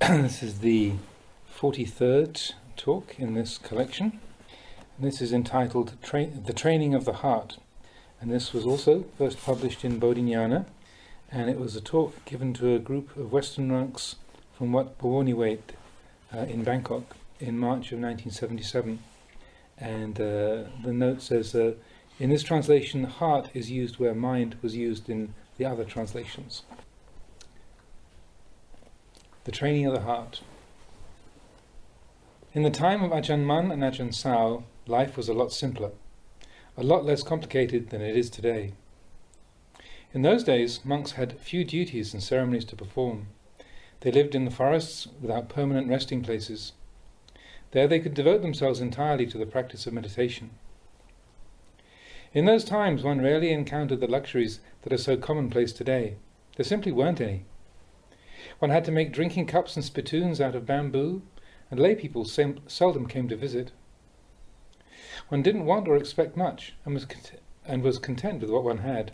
This is the 43rd talk in this collection. And this is entitled The Training of the Heart. And this was also first published in Bodhinyana. And it was a talk given to a group of Western monks from Wat Pawoniwait in Bangkok in March of 1977. And the note says, in this translation, heart is used where mind was used in the other translations. The training of the heart. In the time of Ajahn Mun and Ajahn Sao, life was a lot simpler, a lot less complicated than it is today. In those days, monks had few duties and ceremonies to perform. They lived in the forests without permanent resting places. There they could devote themselves entirely to the practice of meditation. In those times, one rarely encountered the luxuries that are so commonplace today. There simply weren't any. One had to make drinking cups and spittoons out of bamboo, and lay people seldom came to visit. One didn't want or expect much, and was content with what one had.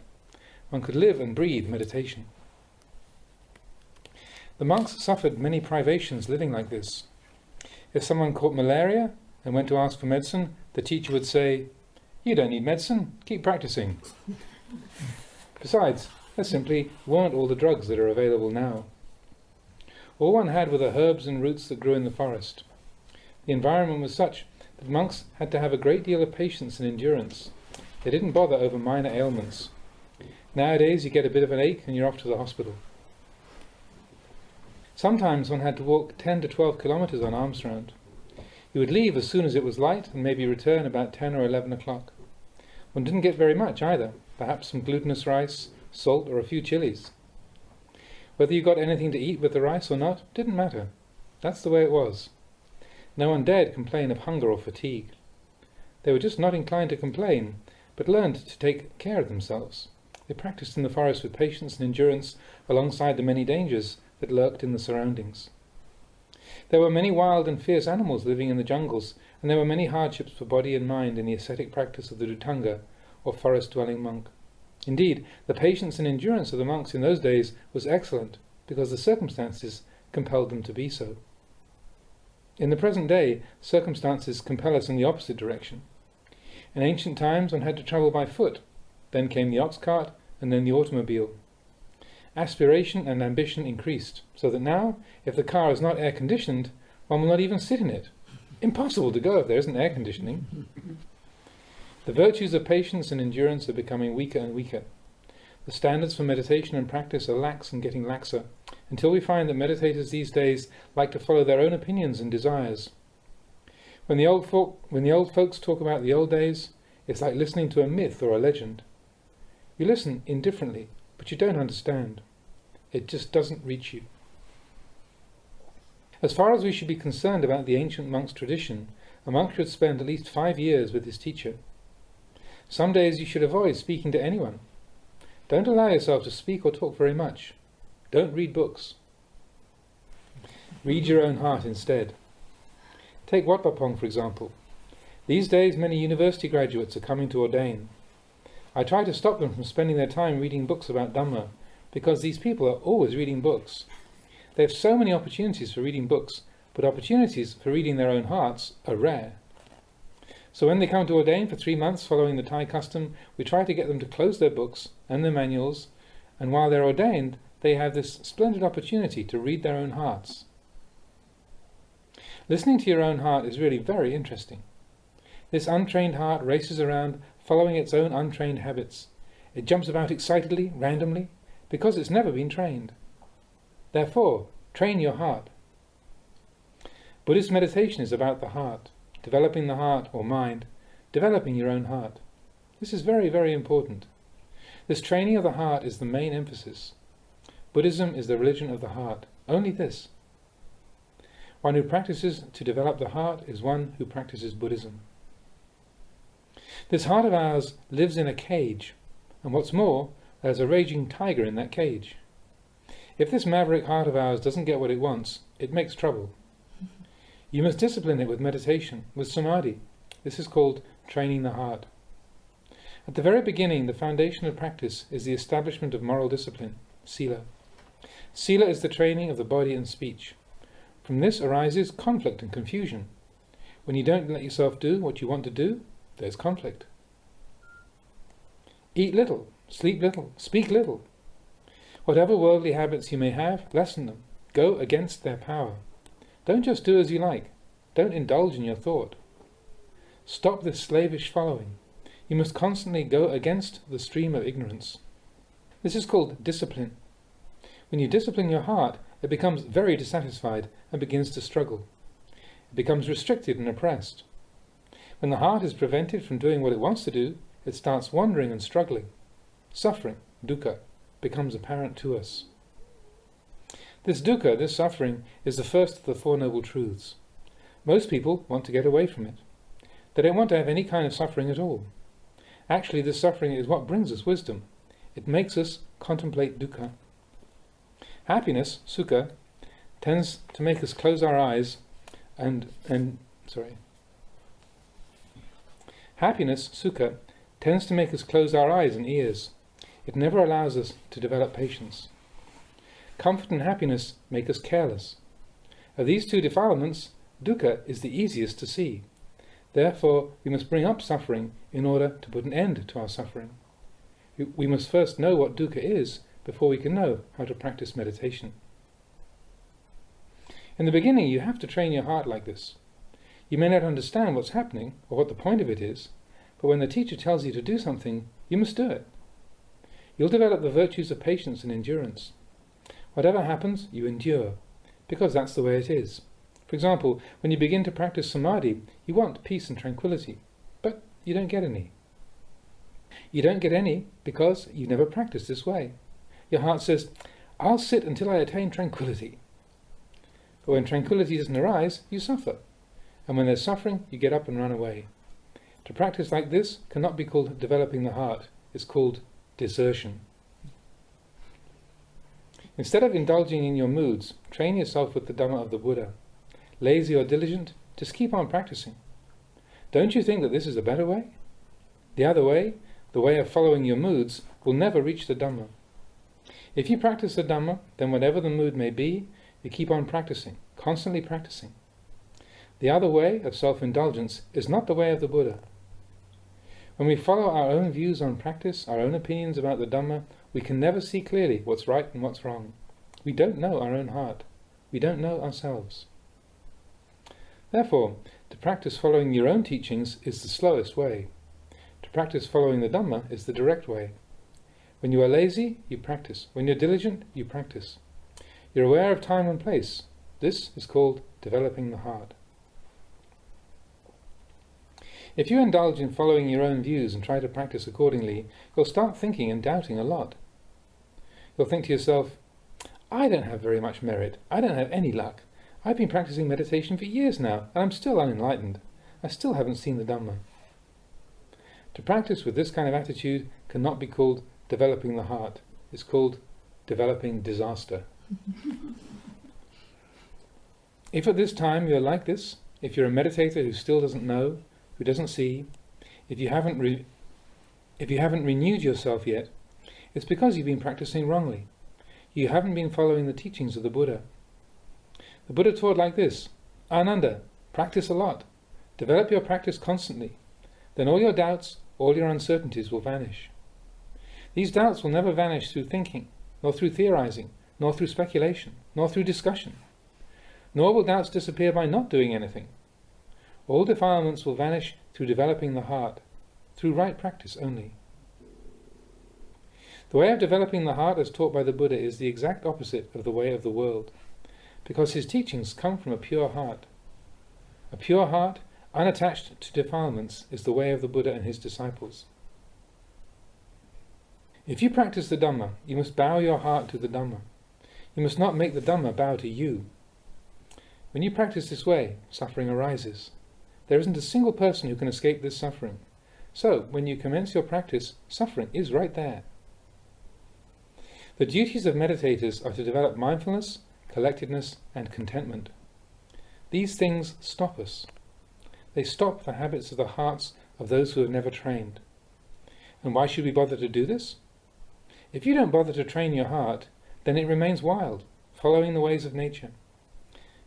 One could live and breathe meditation. The monks suffered many privations living like this. If someone caught malaria and went to ask for medicine, the teacher would say, "You don't need medicine, keep practicing." Besides, there simply weren't all the drugs that are available now. All one had were the herbs and roots that grew in the forest. The environment was such that monks had to have a great deal of patience and endurance. They didn't bother over minor ailments. Nowadays you get a bit of an ache and you're off to the hospital. Sometimes one had to walk 10 to 12 kilometers on alms round. You would leave as soon as it was light and maybe return about 10 or 11 o'clock. One didn't get very much either, perhaps some glutinous rice, salt or a few chilies. Whether you got anything to eat with the rice or not didn't matter. That's the way it was. No one dared complain of hunger or fatigue. They were just not inclined to complain, but learned to take care of themselves. They practiced in the forest with patience and endurance alongside the many dangers that lurked in the surroundings. There were many wild and fierce animals living in the jungles, and there were many hardships for body and mind in the ascetic practice of the Dhutanga, or forest-dwelling monk. Indeed, the patience and endurance of the monks in those days was excellent, because the circumstances compelled them to be so. In the present day, circumstances compel us in the opposite direction. In ancient times, one had to travel by foot. Then came the ox cart, and then the automobile. Aspiration and ambition increased, so that now, if the car is not air-conditioned, one will not even sit in it. Impossible to go if there isn't air conditioning. The virtues of patience and endurance are becoming weaker and weaker. The standards for meditation and practice are lax and getting laxer, until we find that meditators these days like to follow their own opinions and desires. When the old folks talk about the old days, it's like listening to a myth or a legend. You listen indifferently, but you don't understand. It just doesn't reach you. As far as we should be concerned about the ancient monk's tradition, a monk should spend at least 5 years with his teacher. Some days you should avoid speaking to anyone. Don't allow yourself to speak or talk very much. Don't read books. Read your own heart instead. Take Wat Pah, for example. These days many university graduates are coming to ordain. I try to stop them from spending their time reading books about Dhamma, because these people are always reading books. They have so many opportunities for reading books, but opportunities for reading their own hearts are rare. So when they come to ordain for 3 months following the Thai custom, we try to get them to close their books and their manuals, and while they're ordained, they have this splendid opportunity to read their own hearts. Listening to your own heart is really very interesting. This untrained heart races around, following its own untrained habits. It jumps about excitedly, randomly, because it's never been trained. Therefore, train your heart. Buddhist meditation is about the heart. Developing the heart, or mind, developing your own heart. This is very, very important. This training of the heart is the main emphasis. Buddhism is the religion of the heart. Only this. One who practices to develop the heart is one who practices Buddhism. This heart of ours lives in a cage, and what's more, there's a raging tiger in that cage. If this maverick heart of ours doesn't get what it wants, it makes trouble. You must discipline it with meditation, with samadhi. This is called training the heart. At the very beginning, the foundation of practice is the establishment of moral discipline, sila. Sila is the training of the body and speech. From this arises conflict and confusion. When you don't let yourself do what you want to do, there's conflict. Eat little, sleep little, speak little. Whatever worldly habits you may have, lessen them. Go against their power. Don't just do as you like. Don't indulge in your thought. Stop this slavish following. You must constantly go against the stream of ignorance. This is called discipline. When you discipline your heart, it becomes very dissatisfied and begins to struggle. It becomes restricted and oppressed. When the heart is prevented from doing what it wants to do, it starts wandering and struggling. Suffering, dukkha, becomes apparent to us. This dukkha, this suffering, is the first of the Four Noble Truths. Most people want to get away from it. They don't want to have any kind of suffering at all. Actually, this suffering is what brings us wisdom. It makes us contemplate dukkha. Happiness, sukha, tends to make us close our eyes Happiness, sukha, tends to make us close our eyes and ears. It never allows us to develop patience. Comfort and happiness make us careless. Of these two defilements, dukkha is the easiest to see. Therefore, we must bring up suffering in order to put an end to our suffering. We must first know what dukkha is before we can know how to practice meditation. In the beginning, you have to train your heart like this. You may not understand what's happening or what the point of it is, but when the teacher tells you to do something, you must do it. You'll develop the virtues of patience and endurance. Whatever happens, you endure, because that's the way it is. For example, when you begin to practice samadhi, you want peace and tranquility, but you don't get any. You don't get any because you never practiced this way. Your heart says, I'll sit until I attain tranquility. But when tranquility doesn't arise, you suffer. And when there's suffering, you get up and run away. To practice like this cannot be called developing the heart. It's called desertion. Instead of indulging in your moods, train yourself with the Dhamma of the Buddha. Lazy or diligent, just keep on practicing. Don't you think that this is a better way? The other way, the way of following your moods, will never reach the Dhamma. If you practice the Dhamma, then whatever the mood may be, you keep on practicing, constantly practicing. The other way of self-indulgence is not the way of the Buddha. When we follow our own views on practice, our own opinions about the Dhamma, we can never see clearly what's right and what's wrong. We don't know our own heart. We don't know ourselves. Therefore, to practice following your own teachings is the slowest way. To practice following the Dhamma is the direct way. When you are lazy, you practice. When you're diligent, you practice. You're aware of time and place. This is called developing the heart. If you indulge in following your own views and try to practice accordingly, you'll start thinking and doubting a lot. You'll think to yourself, I don't have very much merit. I don't have any luck. I've been practicing meditation for years now, and I'm still unenlightened. I still haven't seen the Dhamma. To practice with this kind of attitude cannot be called developing the heart. It's called developing disaster. If at this time you're like this, if you're a meditator who still doesn't know, who doesn't see, if you haven't renewed yourself yet, it's because you've been practicing wrongly. You haven't been following the teachings of the Buddha. The Buddha taught like this: Ananda, practice a lot. Develop your practice constantly. Then all your doubts, all your uncertainties will vanish. These doubts will never vanish through thinking, nor through theorizing, nor through speculation, nor through discussion. Nor will doubts disappear by not doing anything. All defilements will vanish through developing the heart, through right practice only. The way of developing the heart as taught by the Buddha is the exact opposite of the way of the world, because his teachings come from a pure heart. A pure heart, unattached to defilements, is the way of the Buddha and his disciples. If you practice the Dhamma, you must bow your heart to the Dhamma. You must not make the Dhamma bow to you. When you practice this way, suffering arises. There isn't a single person who can escape this suffering. So, when you commence your practice, suffering is right there. The duties of meditators are to develop mindfulness, collectedness, and contentment. These things stop us. They stop the habits of the hearts of those who have never trained. And why should we bother to do this? If you don't bother to train your heart, then it remains wild, following the ways of nature.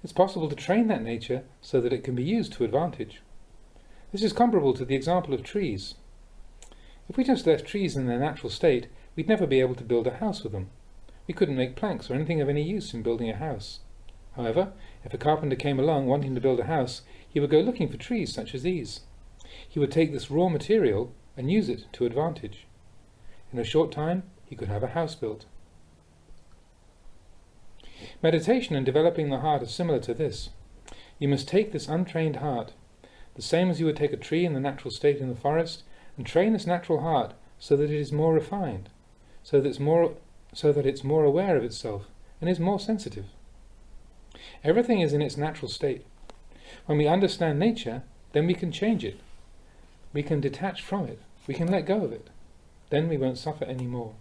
It's possible to train that nature so that it can be used to advantage. This is comparable to the example of trees. If we just left trees in their natural state, we'd never be able to build a house with them. We couldn't make planks or anything of any use in building a house. However, if a carpenter came along wanting to build a house, he would go looking for trees such as these. He would take this raw material and use it to advantage. In a short time, he could have a house built. Meditation and developing the heart are similar to this. You must take this untrained heart, the same as you would take a tree in the natural state in the forest, and train this natural heart so that it is more refined, so that it's more aware of itself and is more sensitive. Everything is in its natural state. When we understand nature, then we can change it. We can detach from it. We can let go of it. Then we won't suffer any more.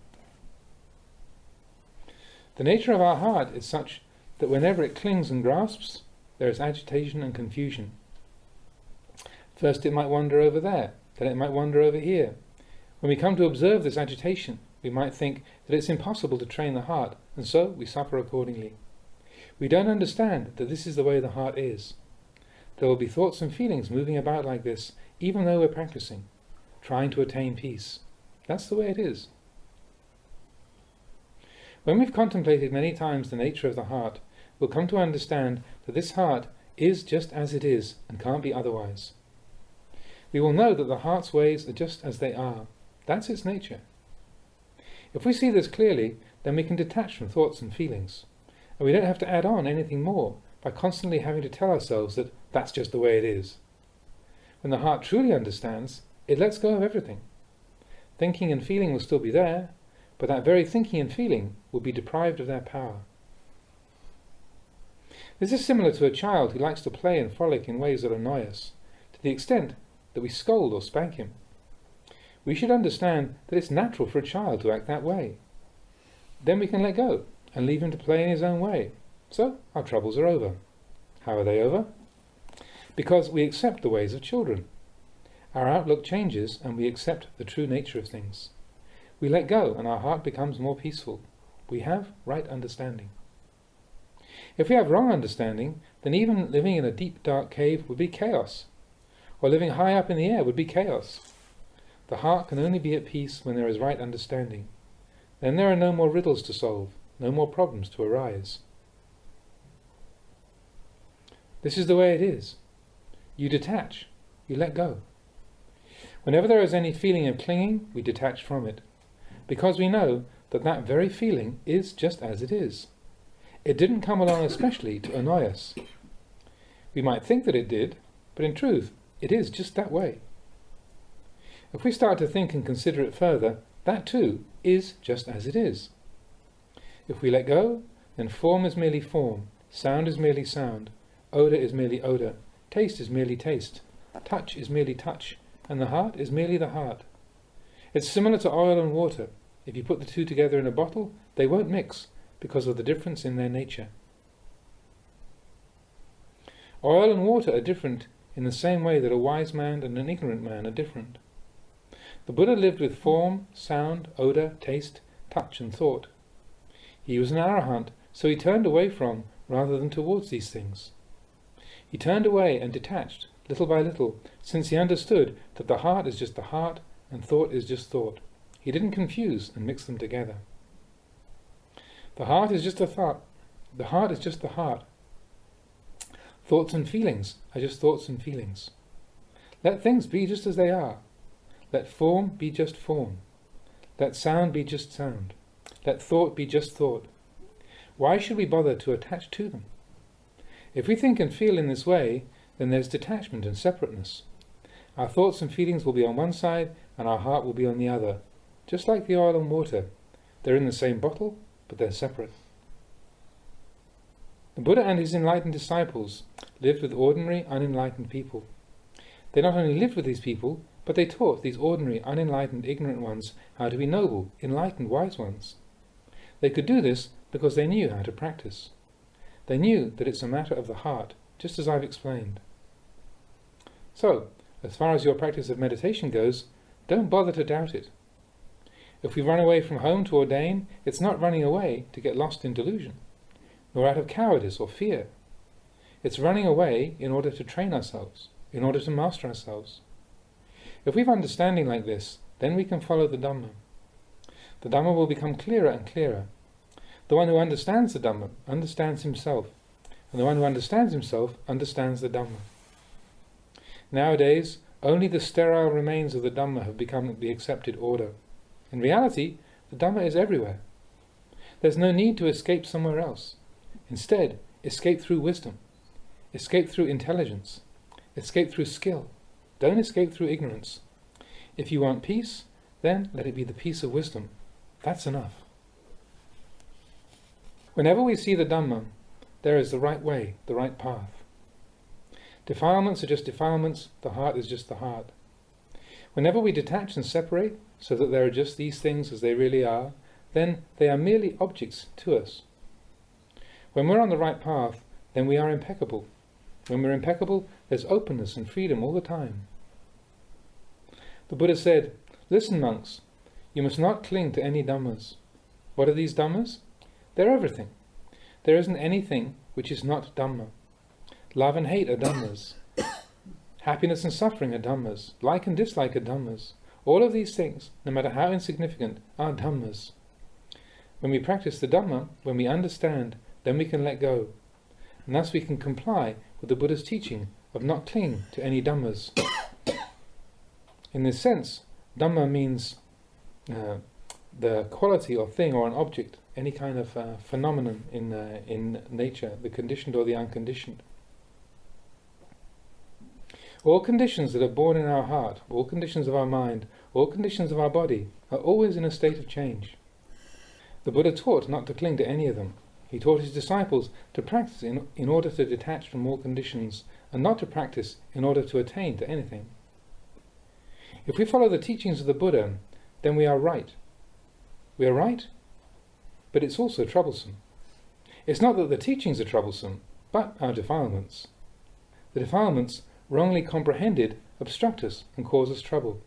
The nature of our heart is such that whenever it clings and grasps, there is agitation and confusion. First it might wander over there, then it might wander over here. When we come to observe this agitation, we might think that it's impossible to train the heart, and so we suffer accordingly. We don't understand that this is the way the heart is. There will be thoughts and feelings moving about like this, even though we're practicing, trying to attain peace. That's the way it is. When we've contemplated many times the nature of the heart, we'll come to understand that this heart is just as it is and can't be otherwise. We will know that the heart's ways are just as they are. That's its nature. If we see this clearly, then we can detach from thoughts and feelings, and we don't have to add on anything more by constantly having to tell ourselves that that's just the way it is. When the heart truly understands, it lets go of everything. Thinking and feeling will still be there, but that very thinking and feeling will be deprived of their power. This is similar to a child who likes to play and frolic in ways that annoy us, to the extent that we scold or spank him. We should understand that it's natural for a child to act that way. Then we can let go and leave him to play in his own way. So our troubles are over. How are they over? Because we accept the ways of children. Our outlook changes and we accept the true nature of things. We let go and our heart becomes more peaceful. We have right understanding. If we have wrong understanding, then even living in a deep dark cave would be chaos, or living high up in the air would be chaos. The heart can only be at peace when there is right understanding. Then there are no more riddles to solve, no more problems to arise. This is the way it is. You detach, you let go. Whenever there is any feeling of clinging, we detach from it, because we know that that very feeling is just as it is. It didn't come along especially to annoy us. We might think that it did, but in truth, it is just that way. If we start to think and consider it further, that too is just as it is. If we let go, then form is merely form, sound is merely sound, odour is merely odour, taste is merely taste, touch is merely touch, and the heart is merely the heart. It's similar to oil and water. If you put the two together in a bottle, they won't mix because of the difference in their nature. Oil and water are different in the same way that a wise man and an ignorant man are different. The Buddha lived with form, sound, odour, taste, touch and thought. He was an arahant, so he turned away from rather than towards these things. He turned away and detached, little by little, since he understood that the heart is just the heart and thought is just thought. He didn't confuse and mix them together. The heart is just a thought. The heart is just the heart. Thoughts and feelings are just thoughts and feelings. Let things be just as they are. Let form be just form. Let sound be just sound. Let thought be just thought. Why should we bother to attach to them? If we think and feel in this way, then there's detachment and separateness. Our thoughts and feelings will be on one side and our heart will be on the other, just like the oil and water. They're in the same bottle, but they're separate. The Buddha and his enlightened disciples lived with ordinary, unenlightened people. They not only lived with these people, but they taught these ordinary, unenlightened, ignorant ones how to be noble, enlightened, wise ones. They could do this because they knew how to practice. They knew that it's a matter of the heart, just as I've explained. So, as far as your practice of meditation goes, don't bother to doubt it. If we run away from home to ordain, it's not running away to get lost in delusion, nor out of cowardice or fear. It's running away in order to train ourselves, in order to master ourselves. If we have understanding like this, then we can follow the Dhamma. The Dhamma will become clearer and clearer. The one who understands the Dhamma understands himself, and the one who understands himself understands the Dhamma. Nowadays, only the sterile remains of the Dhamma have become the accepted order. In reality, the Dhamma is everywhere. There's no need to escape somewhere else. Instead, escape through wisdom. Escape through intelligence. Escape through skill. Don't escape through ignorance. If you want peace, then let it be the peace of wisdom. That's enough. Whenever we see the Dhamma, there is the right way, the right path. Defilements are just defilements, the heart is just the heart. Whenever we detach and separate, so that there are just these things as they really are, then they are merely objects to us. When we're on the right path, then we are impeccable. When we're impeccable, there's openness and freedom all the time. The Buddha said, "Listen, monks, you must not cling to any Dhammas." What are these Dhammas? They're everything. There isn't anything which is not Dhamma. Love and hate are Dhammas. Happiness and suffering are Dhammas. Like and dislike are Dhammas. All of these things, no matter how insignificant, are Dhammas. When we practice the Dhamma, when we understand, then we can let go. And thus we can comply with the Buddha's teaching of not clinging to any Dhammas. In this sense, Dhamma means the quality or thing or an object, any kind of phenomenon in nature, the conditioned or the unconditioned. All conditions that are born in our heart, all conditions of our mind, all conditions of our body, are always in a state of change. The Buddha taught not to cling to any of them. He taught his disciples to practice in order to detach from all conditions, and not to practice in order to attain to anything. If we follow the teachings of the Buddha, then we are right. We are right, but it's also troublesome. It's not that the teachings are troublesome, but our defilements. The defilements, wrongly comprehended, obstruct us and cause us trouble.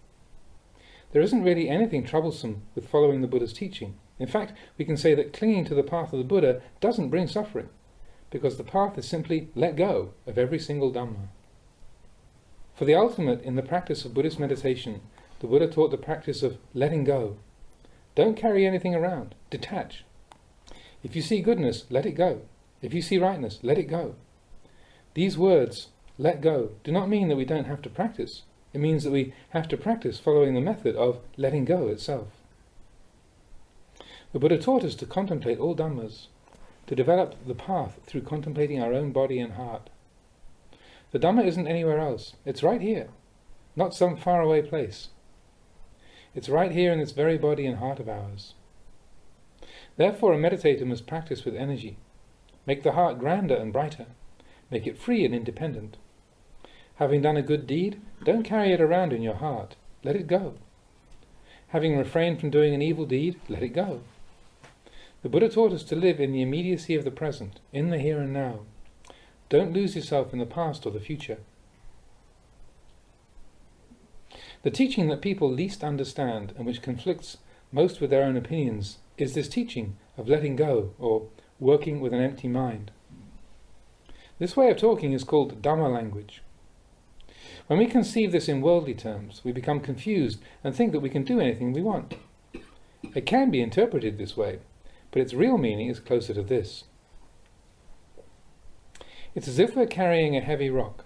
There isn't really anything troublesome with following the Buddha's teaching. In fact, we can say that clinging to the path of the Buddha doesn't bring suffering, because the path is simply let go of every single Dhamma. For the ultimate in the practice of Buddhist meditation, the Buddha taught the practice of letting go. Don't carry anything around. Detach. If you see goodness, let it go. If you see rightness, let it go. These words, let go, do not mean that we don't have to practice. It means that we have to practice following the method of letting go itself. The Buddha taught us to contemplate all Dhammas, to develop the path through contemplating our own body and heart. The Dhamma isn't anywhere else. It's right here, not some faraway place. It's right here in this very body and heart of ours. Therefore, a meditator must practice with energy. Make the heart grander and brighter. Make it free and independent. Having done a good deed, don't carry it around in your heart. Let it go. Having refrained from doing an evil deed, let it go. The Buddha taught us to live in the immediacy of the present, in the here and now. Don't lose yourself in the past or the future. The teaching that people least understand, and which conflicts most with their own opinions, is this teaching of letting go, or working with an empty mind. This way of talking is called Dhamma language. When we conceive this in worldly terms, we become confused and think that we can do anything we want. It can be interpreted this way, but its real meaning is closer to this. It's as if we're carrying a heavy rock.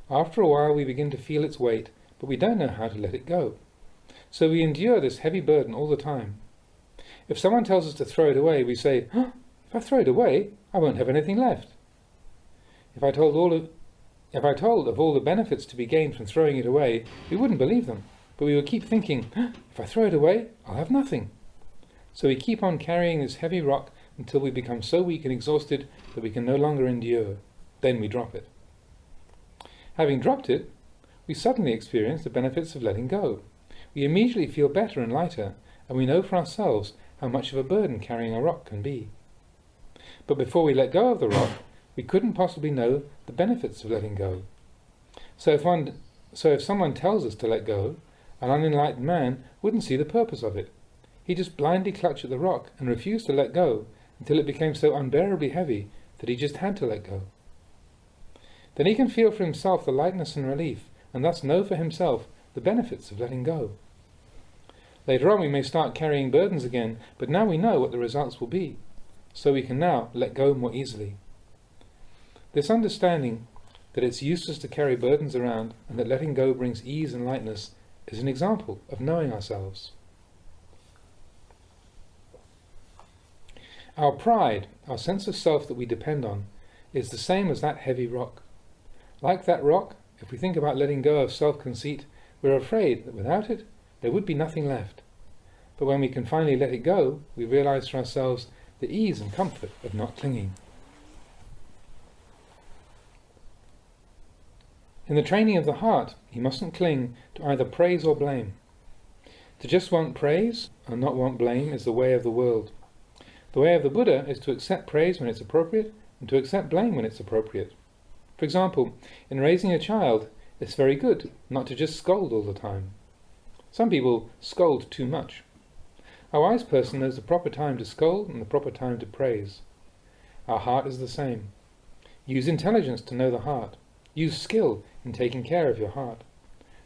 After a while we begin to feel its weight, but we don't know how to let it go. So we endure this heavy burden all the time. If someone tells us to throw it away, we say, if I throw it away, I won't have anything left. If I told of all the benefits to be gained from throwing it away, we wouldn't believe them, but we would keep thinking, if I throw it away, I'll have nothing. So we keep on carrying this heavy rock until we become so weak and exhausted that we can no longer endure. Then we drop it. Having dropped it, we suddenly experience the benefits of letting go. We immediately feel better and lighter, and we know for ourselves how much of a burden carrying a rock can be. But before we let go of the rock, we couldn't possibly know the benefits of letting go. So if someone tells us to let go, an unenlightened man wouldn't see the purpose of it. He'd just blindly clutch at the rock and refuse to let go until it became so unbearably heavy that he just had to let go. Then he can feel for himself the lightness and relief, and thus know for himself the benefits of letting go. Later on we may start carrying burdens again, but now we know what the results will be, so we can now let go more easily. This understanding that it's useless to carry burdens around and that letting go brings ease and lightness is an example of knowing ourselves. Our pride, our sense of self that we depend on, is the same as that heavy rock. Like that rock, if we think about letting go of self-conceit, we're afraid that without it, there would be nothing left. But when we can finally let it go, we realize for ourselves the ease and comfort of not clinging. In the training of the heart, you mustn't cling to either praise or blame. To just want praise and not want blame is the way of the world. The way of the Buddha is to accept praise when it's appropriate and to accept blame when it's appropriate. For example, in raising a child, it's very good not to just scold all the time. Some people scold too much. A wise person knows the proper time to scold and the proper time to praise. Our heart is the same. Use intelligence to know the heart. Use skill in taking care of your heart.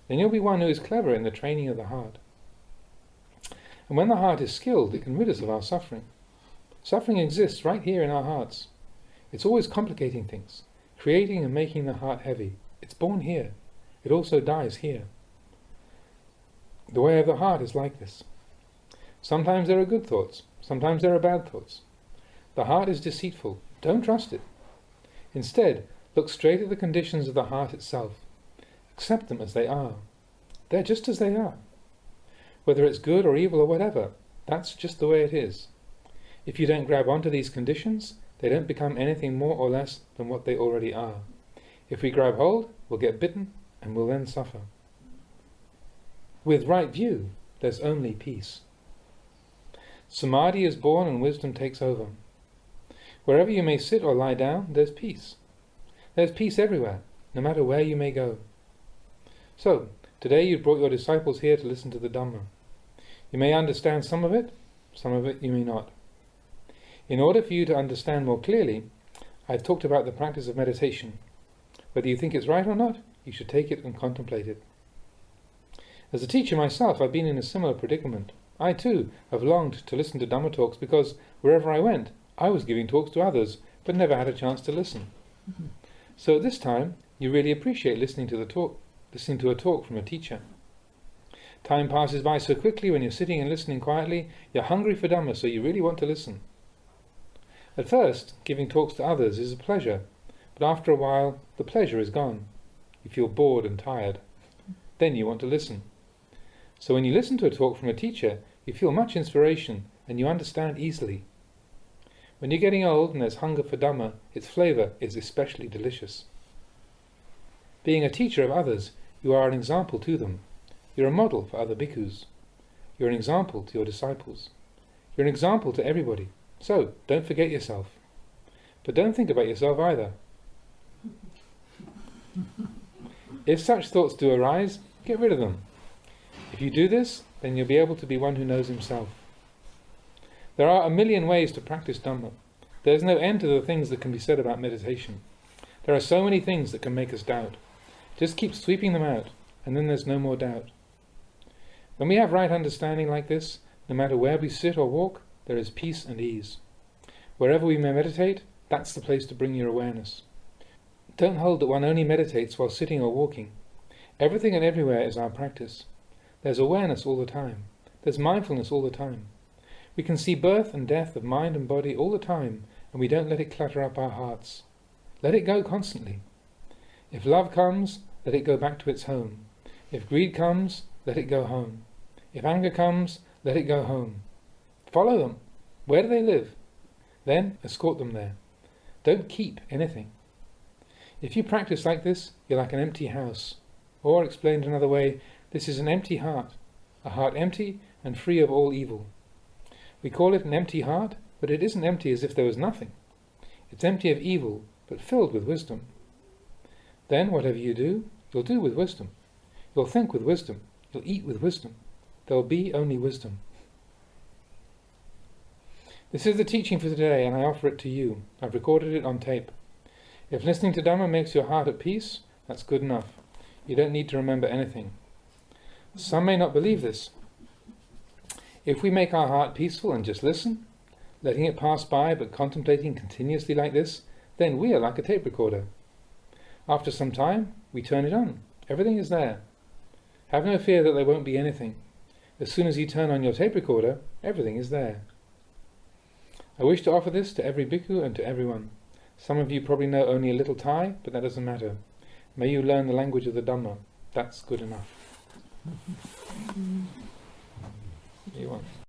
Then you'll be one who is clever in the training of the heart. And when the heart is skilled, it can rid us of our suffering. Suffering exists right here in our hearts. It's always complicating things, creating and making the heart heavy. It's born here. It also dies here. The way of the heart is like this. Sometimes there are good thoughts. Sometimes there are bad thoughts. The heart is deceitful. Don't trust it. Instead, look straight at the conditions of the heart itself. Accept them as they are. They're just as they are. Whether it's good or evil or whatever, that's just the way it is. If you don't grab onto these conditions, they don't become anything more or less than what they already are. If we grab hold, we'll get bitten and we'll then suffer. With right view, there's only peace. Samadhi is born and wisdom takes over. Wherever you may sit or lie down, there's peace. There's peace everywhere, no matter where you may go. So, today you brought your disciples here to listen to the Dhamma. You may understand some of it you may not. In order for you to understand more clearly, I've talked about the practice of meditation. Whether you think it's right or not, you should take it and contemplate it. As a teacher myself, I've been in a similar predicament. I too have longed to listen to Dhamma talks because wherever I went, I was giving talks to others, but never had a chance to listen. So at this time, you really appreciate listening to a talk from a teacher. Time passes by so quickly when you're sitting and listening quietly, you're hungry for Dhamma, so you really want to listen. At first, giving talks to others is a pleasure, but after a while, the pleasure is gone. You feel bored and tired. Then you want to listen. So when you listen to a talk from a teacher, you feel much inspiration and you understand easily. When you're getting old and there's hunger for Dhamma, its flavour is especially delicious. Being a teacher of others, you are an example to them. You're a model for other bhikkhus. You're an example to your disciples. You're an example to everybody. So, don't forget yourself. But don't think about yourself either. If such thoughts do arise, get rid of them. If you do this, then you'll be able to be one who knows himself. There are a million ways to practice Dhamma. There's no end to the things that can be said about meditation. There are so many things that can make us doubt. Just keep sweeping them out, and then there's no more doubt. When we have right understanding like this, no matter where we sit or walk, there is peace and ease. Wherever we may meditate, that's the place to bring your awareness. Don't hold that one only meditates while sitting or walking. Everything and everywhere is our practice. There's awareness all the time. There's mindfulness all the time. We can see birth and death of mind and body all the time, and we don't let it clutter up our hearts. Let it go constantly. If love comes, let it go back to its home. If greed comes, let it go home. If anger comes, let it go home. Follow them. Where do they live? Then escort them there. Don't keep anything. If you practice like this, you're like an empty house. Or, explained another way, this is an empty heart, a heart empty and free of all evil. We call it an empty heart, but it isn't empty as if there was nothing. It's empty of evil, but filled with wisdom. Then, whatever you do, you'll do with wisdom. You'll think with wisdom. You'll eat with wisdom. There will be only wisdom. This is the teaching for today, and I offer it to you. I've recorded it on tape. If listening to Dhamma makes your heart at peace, that's good enough. You don't need to remember anything. Some may not believe this. If we make our heart peaceful and just listen, letting it pass by but contemplating continuously like this, then we are like a tape recorder. After some time, we turn it on. Everything is there. Have no fear that there won't be anything. As soon as you turn on your tape recorder, everything is there. I wish to offer this to every bhikkhu and to everyone. Some of you probably know only a little Thai, but that doesn't matter. May you learn the language of the Dhamma. That's good enough. You want?